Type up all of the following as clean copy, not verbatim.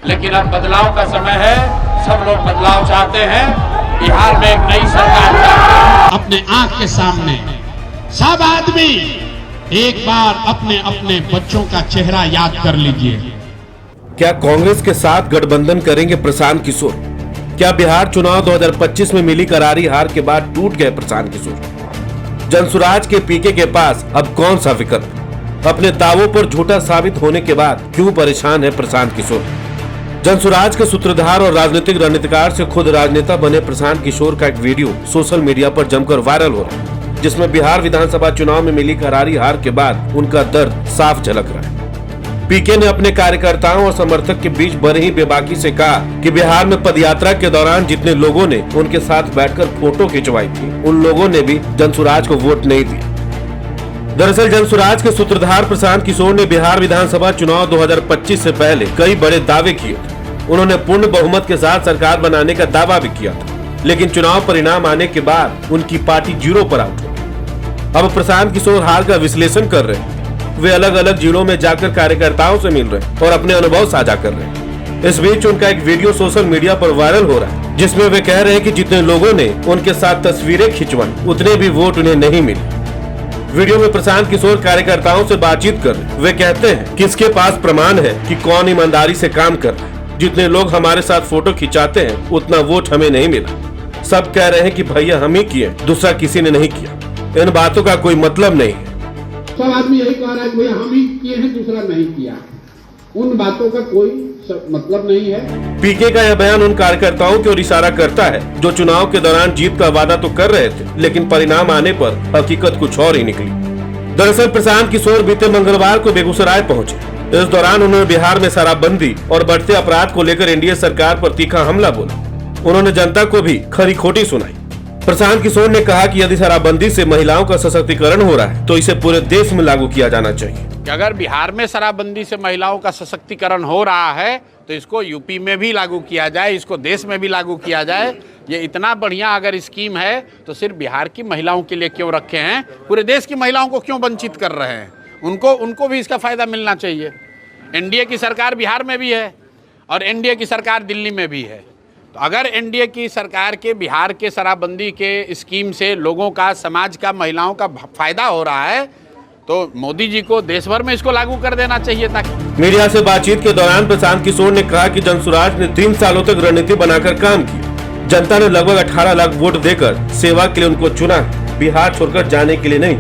लेकिन अब बदलाव का समय है, सब लोग बदलाव चाहते हैं। बिहार में एक नई सरकार चाहते हैं। अपने आंख के सामने सब आदमी एक बार अपने अपने बच्चों का चेहरा याद कर लीजिए। क्या कांग्रेस के साथ गठबंधन करेंगे प्रशांत किशोर? क्या बिहार चुनाव 2025 में मिली करारी हार के बाद टूट गए प्रशांत किशोर? जनसुराज के पीके के पास अब कौन सा विकल्प? अपने दावों पर झूठा साबित होने के बाद क्यों परेशान है प्रशांत किशोर? जनसुराज के सूत्रधार और राजनीतिक रणनीतिकार से खुद राजनेता बने प्रशांत किशोर का एक वीडियो सोशल मीडिया पर जमकर वायरल हो रहा है, जिसमें बिहार विधानसभा चुनाव में मिली करारी हार के बाद उनका दर्द साफ झलक रहा है। पीके ने अपने कार्यकर्ताओं और समर्थक के बीच बड़े ही बेबाकी से कहा कि बिहार में पदयात्रा के दौरान जितने लोगों ने उनके साथ बैठकर फोटो खिंचवाई थी, उन लोगों ने भी जनसुराज को वोट नहीं दिया। दरअसल जनसुराज के सूत्रधार प्रशांत किशोर ने बिहार विधानसभा चुनाव 2025 से पहले कई बड़े दावे किए थे। उन्होंने पूर्ण बहुमत के साथ सरकार बनाने का दावा भी किया था, लेकिन चुनाव परिणाम आने के बाद उनकी पार्टी जीरो पर आउट हो। अब प्रशांत किशोर हाल का विश्लेषण कर रहे हैं। वे अलग अलग जिलों में जाकर कार्यकर्ताओं से मिल रहे हैं और अपने अनुभव साझा कर रहे हैं। इस बीच उनका एक वीडियो सोशल मीडिया पर वायरल हो रहा है, जिसमें वे कह रहे हैं कि जितने लोगों ने उनके साथ तस्वीरें खिंचवाई, उतने भी वोट उन्हें नहीं मिले। वीडियो में प्रशांत किशोर कार्यकर्ताओं से बातचीत कर रहे हैं। वे कहते हैं, किसके पास प्रमाण है कि कौन ईमानदारी से काम कर रहा है? जितने लोग हमारे साथ फोटो खिंचाते हैं, उतना वोट हमें नहीं मिला। सब कह रहे हैं कि भैया हम ही किए, दूसरा किसी ने नहीं किया। इन बातों का कोई मतलब नहीं है। सब आदमी यही कह रहा है कि भैया हम ही किए हैं, दूसरा नहीं किया। उन बातों का कोई मतलब नहीं है। पीके का यह बयान उन कार्यकर्ताओं की ओर इशारा करता है जो चुनाव के दौरान जीत का वादा तो कर रहे थे, लेकिन परिणाम आने पर हकीकत कुछ और ही निकली। दरअसल प्रशांत किशोर बीते मंगलवार को बेगूसराय पहुंचे। इस दौरान उन्होंने बिहार में शराबबंदी और बढ़ते अपराध को लेकर एनडीए सरकार पर तीखा हमला बोला। उन्होंने जनता को भी खरी खोटी सुनाई। प्रशांत किशोर ने कहा कि यदि शराबबंदी से महिलाओं का सशक्तिकरण हो रहा है तो इसे पूरे देश में लागू किया जाना चाहिए। कि अगर बिहार में शराबबंदी से महिलाओं का सशक्तिकरण हो रहा है तो इसको यूपी में भी लागू किया जाए, इसको देश में भी लागू किया जाए। ये इतना बढ़िया अगर स्कीम है तो सिर्फ बिहार की महिलाओं के लिए क्यों रखे हैं? पूरे देश की महिलाओं को क्यों वंचित कर रहे हैं? उनको भी इसका फायदा मिलना चाहिए। एनडीए की सरकार बिहार में भी है और एनडीए की सरकार दिल्ली में भी है। तो अगर एनडीए की सरकार के बिहार के शराबबंदी के स्कीम से लोगों का, समाज का, महिलाओं का फायदा हो रहा है तो मोदी जी को देश भर में इसको लागू कर देना चाहिए। ताकि मीडिया से बातचीत के दौरान प्रशांत किशोर ने कहा कि जनसुराज ने 3 सालों तक रणनीति बनाकर काम किया। जनता ने लगभग 18 लाख वोट देकर सेवा के लिए उनको चुना, बिहार छोड़कर जाने के लिए नहीं।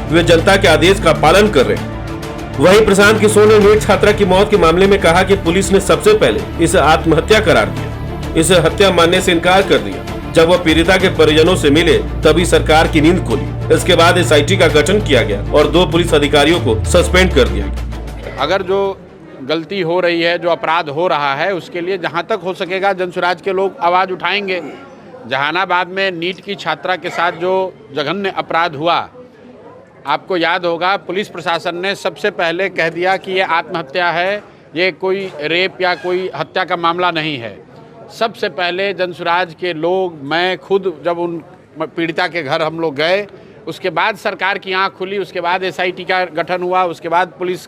वे जनता के आदेश का पालन कर रहे हैं। वहीं प्रशांत किशोर ने नीट छात्रा की मौत के मामले में कहा कि पुलिस ने सबसे पहले इसे आत्महत्या करार दिया, इसे हत्या मानने से इनकार कर दिया। जब वह पीड़िता के परिजनों से मिले तभी सरकार की नींद खुली। इसके बाद एसआईटी का गठन किया गया और 2 पुलिस अधिकारियों को सस्पेंड कर दिया गया। अगर जो गलती हो रही है, जो अपराध हो रहा है, उसके लिए जहां तक हो सकेगा जनसुराज के लोग आवाज़ उठाएंगे। जहानाबाद में नीट की छात्रा के साथ जो जघन्य अपराध हुआ, आपको याद होगा, पुलिस प्रशासन ने सबसे पहले कह दिया कि ये आत्महत्या है, ये कोई रेप या कोई हत्या का मामला नहीं है। सबसे पहले जनसुराज के लोग, मैं खुद जब उन पीड़िता के घर हम लोग गए, उसके बाद सरकार की आंख खुली, उसके बाद एसआईटी का गठन हुआ, उसके बाद पुलिस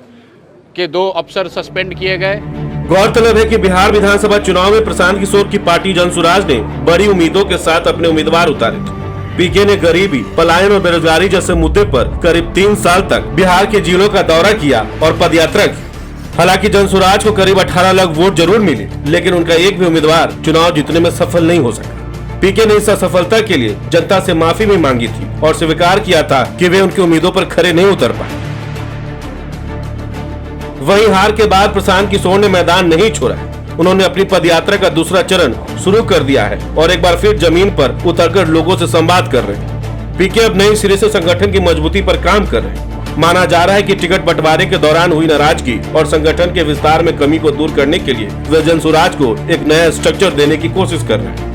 के 2 अफसर सस्पेंड किए गए। गौरतलब है कि बिहार विधानसभा चुनाव में प्रशांत किशोर की पार्टी जनसुराज ने बड़ी उम्मीदों के साथ अपने उम्मीदवार उतारे थे। पीके ने गरीबी, पलायन और बेरोजगारी जैसे मुद्दे पर करीब 3 साल तक बिहार के जिलों का दौरा किया और पदयात्रा की। हालांकि जनसुराज को करीब 18 लाख वोट जरूर मिले, लेकिन उनका एक भी उम्मीदवार चुनाव जीतने में सफल नहीं हो सका। पीके ने इस असफलता के लिए जनता से माफी भी मांगी थी और स्वीकार किया था कि वे उनकी उम्मीदों पर खरे नहीं उतर पाए। वहीं हार के बाद प्रशांत किशोर ने मैदान नहीं छोड़ा है। उन्होंने अपनी पदयात्रा का दूसरा चरण शुरू कर दिया है और एक बार फिर जमीन पर उतरकर लोगों से संवाद कर रहे हैं। पीके अब नए सिरे से संगठन की मजबूती पर काम कर रहे हैं। माना जा रहा है कि टिकट बंटवारे के दौरान हुई नाराजगी और संगठन के विस्तार में कमी को दूर करने के लिए वे जनसुराज को एक नया स्ट्रक्चर देने की कोशिश कर रहे हैं।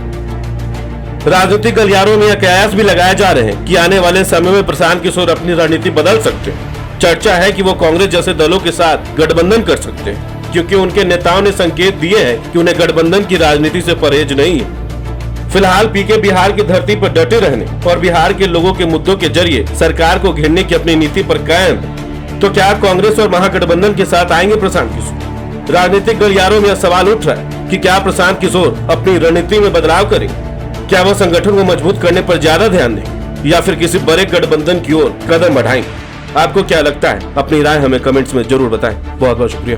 राजनीतिक गलियारों में यह कयास भी लगाए जा रहे हैं कि आने वाले समय में प्रशांत किशोर अपनी रणनीति बदल सकते हैं। चर्चा है कि वो कांग्रेस जैसे दलों के साथ गठबंधन कर सकते हैं, क्योंकि उनके नेताओं ने संकेत दिए हैं कि उन्हें गठबंधन की राजनीति से परहेज नहीं है। फिलहाल पीके बिहार की धरती पर डटे रहने और बिहार के लोगों के मुद्दों के जरिए सरकार को घेरने की अपनी नीति पर कायम है। तो क्या कांग्रेस और महागठबंधन के साथ आएंगे प्रशांत किशोर? राजनीतिक गलियारों में यह सवाल उठ रहा है कि क्या प्रशांत किशोर अपनी रणनीति में बदलाव करें? क्या वह संगठन को मजबूत करने पर ज्यादा ध्यान दें या फिर किसी बड़े गठबंधन की ओर कदम बढ़ाएं? आपको क्या लगता है? अपनी राय हमें कमेंट्स में जरूर बताएं। बहुत बहुत शुक्रिया।